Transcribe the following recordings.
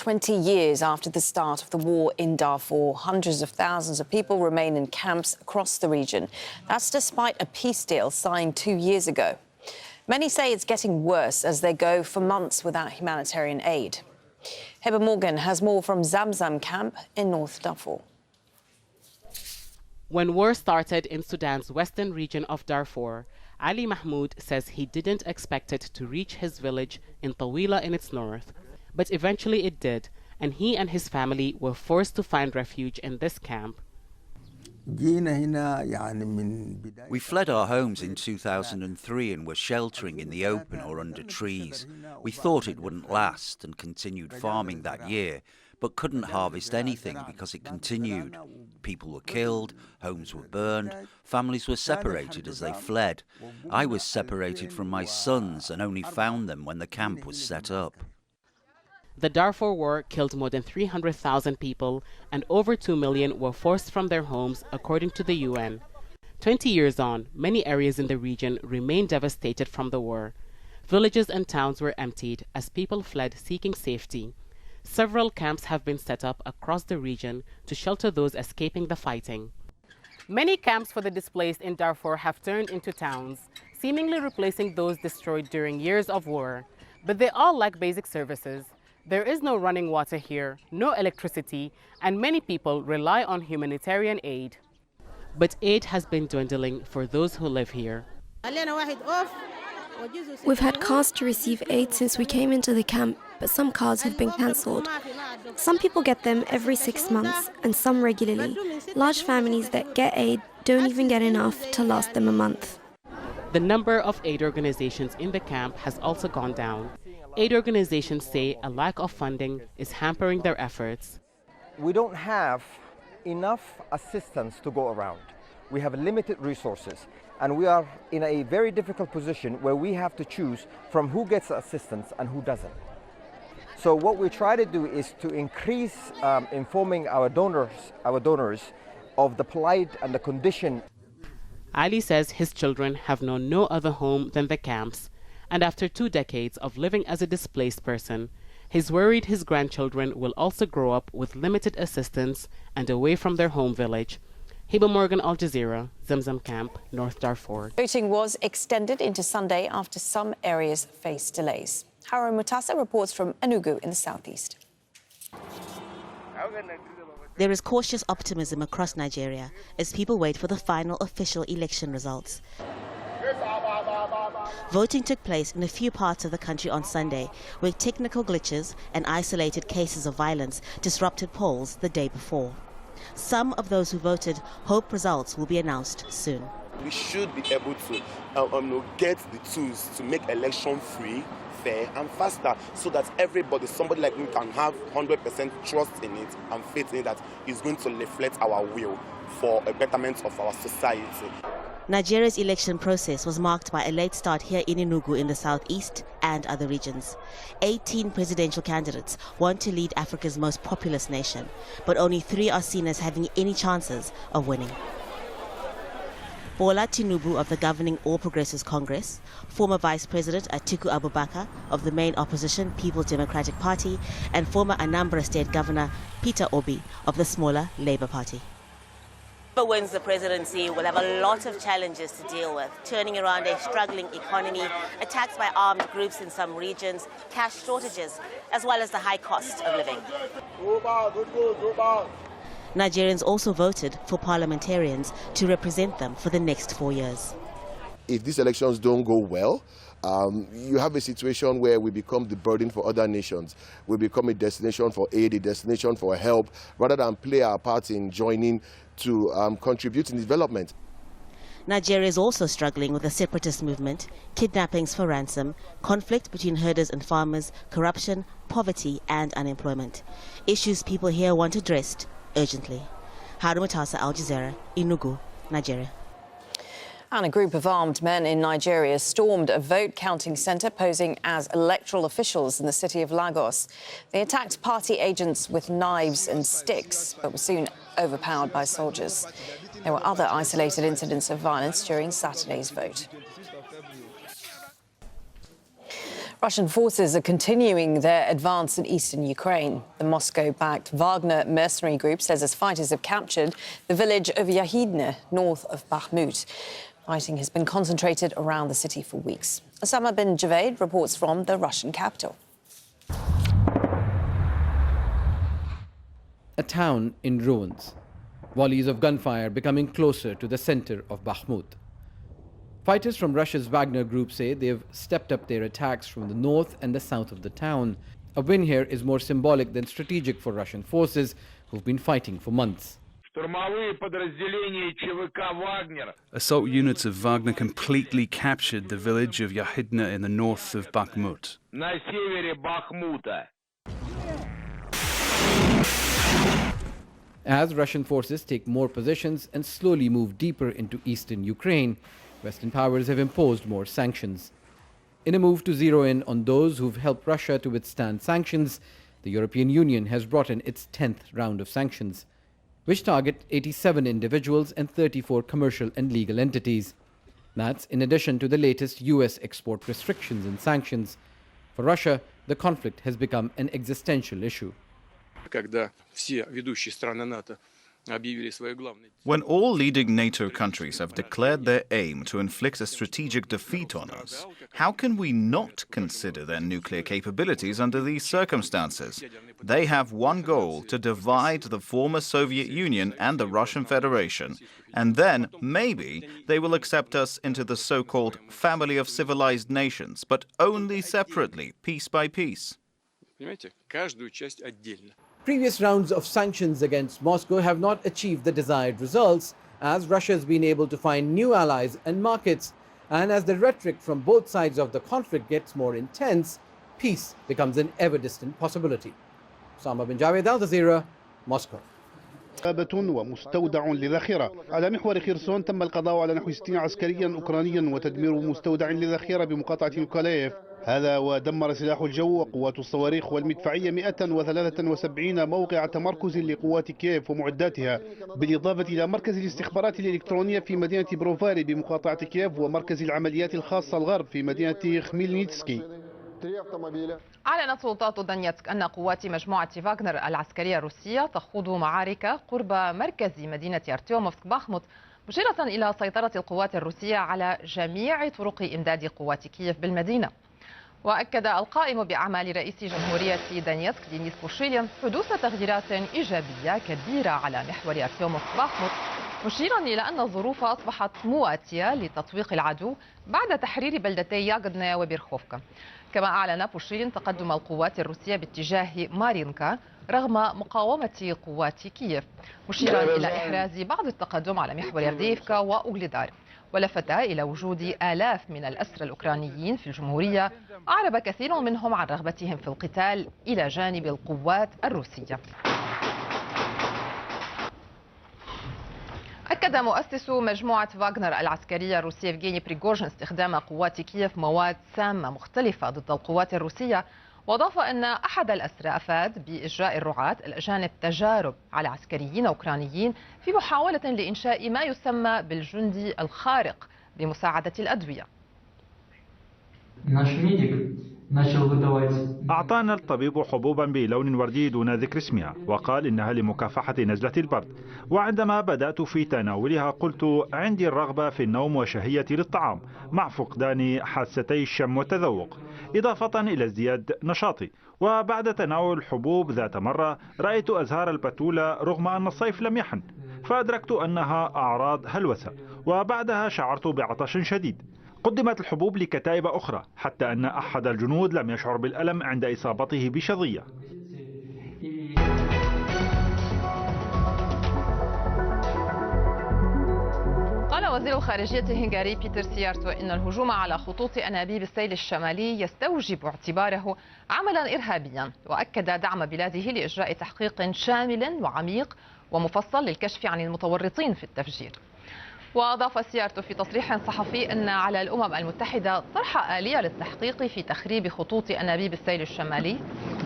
20 years after the start of the war in Darfur, hundreds of thousands of people remain in camps across the region. That's despite a peace deal signed 2 years ago. Many say it's getting worse as they go for months without humanitarian aid. Heber Morgan has more from Zamzam camp in North Darfur. When war started in Sudan's western region of Darfur, Ali Mahmoud says he didn't expect it to reach his village in Tawila in its north. But eventually it did, and he and his family were forced to find refuge in this camp. We fled our homes in 2003 and were sheltering in the open or under trees. We thought it wouldn't last and continued farming that year, but couldn't harvest anything because it continued. People were killed, homes were burned, families were separated as they fled. I was separated from my sons and only found them when the camp was set up. The Darfur War killed more than 300,000 people, and over 2 million were forced from their homes, according to the UN. 20 years on, many areas in the region remain devastated from the war. Villages and towns were emptied as people fled seeking safety. Several camps have been set up across the region to shelter those escaping the fighting. Many camps for the displaced in Darfur have turned into towns, seemingly replacing those destroyed during years of war. But they all lack basic services. There is no running water here, no electricity, and many people rely on humanitarian aid. But aid has been dwindling for those who live here. We've had cards to receive aid since we came into the camp, but some cards have been cancelled. Some people get them every 6 months, and some regularly. Large families that get aid don't even get enough to last them a month. The number of aid organizations in the camp has also gone down. Aid organizations say a lack of funding is hampering their efforts. We don't have enough assistance to go around. We have limited resources, and we are in a very difficult position where we have to choose from who gets assistance and who doesn't. So what we try to do is to increase informing our donors of the plight and the condition. Ali says his children have known no other home than the camps, and after 2 decades of living as a displaced person, he's worried his grandchildren will also grow up with limited assistance and away from their home village. Heber Morgan, Al Jazeera, Zamzam Camp, North Darfur. Voting was extended into Sunday after some areas faced delays. Harun Mutasa reports from Enugu in the southeast. There is cautious optimism across Nigeria as people wait for the final official election results. Voting took place in a few parts of the country on Sunday, where technical glitches and isolated cases of violence disrupted polls the day before. Some of those who voted hope results will be announced soon. We should be able to get the tools to make election free, fair and faster, so that somebody like me, can have 100% trust in it and faith in it that it's going to reflect our will for a betterment of our society. Nigeria's election process was marked by a late start here in Enugu in the southeast and other regions. 18 presidential candidates want to lead Africa's most populous nation, but only 3 are seen as having any chances of winning. Bola Tinubu of the governing All Progressives Congress, former Vice President Atiku Abubakar of the main opposition People's Democratic Party, and former Anambra State Governor Peter Obi of the smaller Labour Party. Whoever wins the presidency will have a lot of challenges to deal with, turning around a struggling economy, attacks by armed groups in some regions, cash shortages, as well as the high cost of living. Nigerians also voted for parliamentarians to represent them for the next 4 years. If these elections don't go well, you have a situation where we become the burden for other nations. We become a destination for aid, a destination for help, rather than play our part in joining to contribute in development. Nigeria is also struggling with a separatist movement, kidnappings for ransom, conflict between herders and farmers, corruption, poverty and unemployment. Issues people here want addressed urgently. Harun Mutasa, Al Jazeera, Enugu, Nigeria. And a group of armed men in Nigeria stormed a vote-counting centre posing as electoral officials in the city of Lagos. They attacked party agents with knives and sticks, but were soon overpowered by soldiers. There were other isolated incidents of violence during Saturday's vote. Russian forces are continuing their advance in eastern Ukraine. The Moscow-backed Wagner mercenary group says its fighters have captured the village of Yahidne, north of Bakhmut. Fighting has been concentrated around the city for weeks. Osama bin Javed reports from the Russian capital. A town in ruins. Volleys of gunfire becoming closer to the center of Bakhmut. Fighters from Russia's Wagner group say they've stepped up their attacks from the north and the south of the town. A win here is more symbolic than strategic for Russian forces who've been fighting for months. Assault units of Wagner completely captured the village of Yahidne in the north of Bakhmut. As Russian forces take more positions and slowly move deeper into eastern Ukraine, Western powers have imposed more sanctions. In a move to zero in on those who've helped Russia to withstand sanctions, the European Union has brought in its 10th round of sanctions, which target 87 individuals and 34 commercial and legal entities. That's in addition to the latest US export restrictions and sanctions. For Russia, the conflict has become an existential issue. When all leading NATO countries have declared their aim to inflict a strategic defeat on us, how can we not consider their nuclear capabilities under these circumstances? They have one goal: to divide the former Soviet Union and the Russian Federation. And then, maybe, they will accept us into the so-called family of civilized nations, but only separately, piece by piece. Previous rounds of sanctions against Moscow have not achieved the desired results, as Russia has been able to find new allies and markets, and as the rhetoric from both sides of the conflict gets more intense, peace becomes an ever-distant possibility. Osama bin Javed, Al Jazeera, Moscow. ومستودع لذخيرة. على محور خيرسون تم القضاء على نحو 60 عسكريا أوكرانيا وتدمير مستودع لذخيرة بمقاطعة نيكولايف. هذا ودمر سلاح الجو وقوات الصواريخ والمدفعية 173 موقع تمركز لقوات كييف ومعداتها، بالإضافة إلى مركز الاستخبارات الإلكترونية في مدينة بروفاري بمقاطعة كييف ومركز العمليات الخاصة الغرب في مدينة خميلنيتسكي. أعلنت سلطات دونيتسك أن قوات مجموعة فاغنر العسكرية الروسية تخوض معارك قرب مركز مدينة أرتيوموفسك باخموت، مشيرة إلى سيطرة القوات الروسية على جميع طرق إمداد قوات كييف بالمدينة. وأكد القائم بأعمال رئيس جمهورية دونيتسك دينيس بوشيلين حدوث تغييرات إيجابية كبيرة على محور أرتيوموفسك باخموت، مشيرا إلى أن الظروف أصبحت مواتية لتطويق العدو بعد تحرير بلدتي ياغدنا وبيرخوفكا. كما أعلن بوشيلين تقدم القوات الروسية باتجاه مارينكا رغم مقاومة قوات كييف، مشيرا إلى إحراز بعض التقدم على محور أرديفكا وأوغليدار. ولفت إلى وجود آلاف من الأسرى الأوكرانيين في الجمهورية، أعرب كثير منهم عن رغبتهم في القتال إلى جانب القوات الروسية. أكد مؤسس مجموعة فاغنر العسكرية الروسية يفغيني بريغوجين استخدام قوات كييف مواد سامة مختلفة ضد القوات الروسية، وأضاف أن أحد الأسرى أفاد بإجراء الرعاة الأجانب تجارب على عسكريين أوكرانيين في محاولة لإنشاء ما يسمى بالجندي الخارق بمساعدة الأدوية. أعطانا الطبيب حبوبا بلون وردي دون ذكر اسمها، وقال إنها لمكافحة نزلة البرد. وعندما بدأت في تناولها قلت عندي الرغبة في النوم وشهيتي للطعام مع فقدان حاستي الشم والتذوق، إضافة إلى ازدياد نشاطي. وبعد تناول الحبوب ذات مرة رأيت أزهار البتولة رغم أن الصيف لم يحن، فأدركت أنها أعراض هلوسة، وبعدها شعرت بعطش شديد. قدمت الحبوب لكتائب أخرى حتى أن أحد الجنود لم يشعر بالألم عند إصابته بشظية. قال وزير الخارجية الهنغاري بيتر سيارتو إن الهجوم على خطوط أنابيب السيل الشمالي يستوجب اعتباره عملا إرهابيا، وأكد دعم بلاده لإجراء تحقيق شامل وعميق ومفصل للكشف عن المتورطين في التفجير. وأضاف سيارتو في تصريح صحفي أن على الأمم المتحدة طرح آلية للتحقيق في تخريب خطوط أنابيب السيل الشمالي،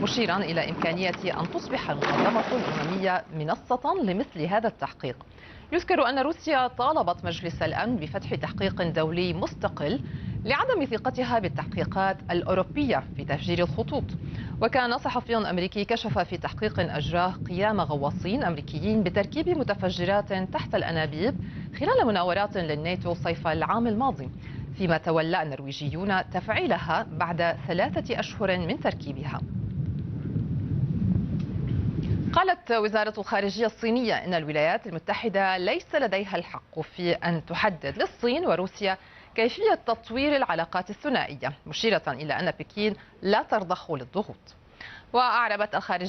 مشيرا إلى إمكانية أن تصبح المنظمة الأممية منصة لمثل هذا التحقيق. يذكر أن روسيا طالبت مجلس الأمن بفتح تحقيق دولي مستقل لعدم ثقتها بالتحقيقات الأوروبية في تفجير الخطوط. وكان صحفي أمريكي كشف في تحقيق أجراه قيام غواصين أمريكيين بتركيب متفجرات تحت الأنابيب خلال مناورات للناتو صيف العام الماضي، فيما تولى النرويجيون تفعيلها بعد 3 أشهر من تركيبها. قالت وزارة الخارجية الصينية إن الولايات المتحدة ليس لديها الحق في أن تحدد للصين وروسيا كيفية تطوير العلاقات الثنائية، مشيرة إلى أن بكين لا ترضخ للضغوط. وأعربت الخارجية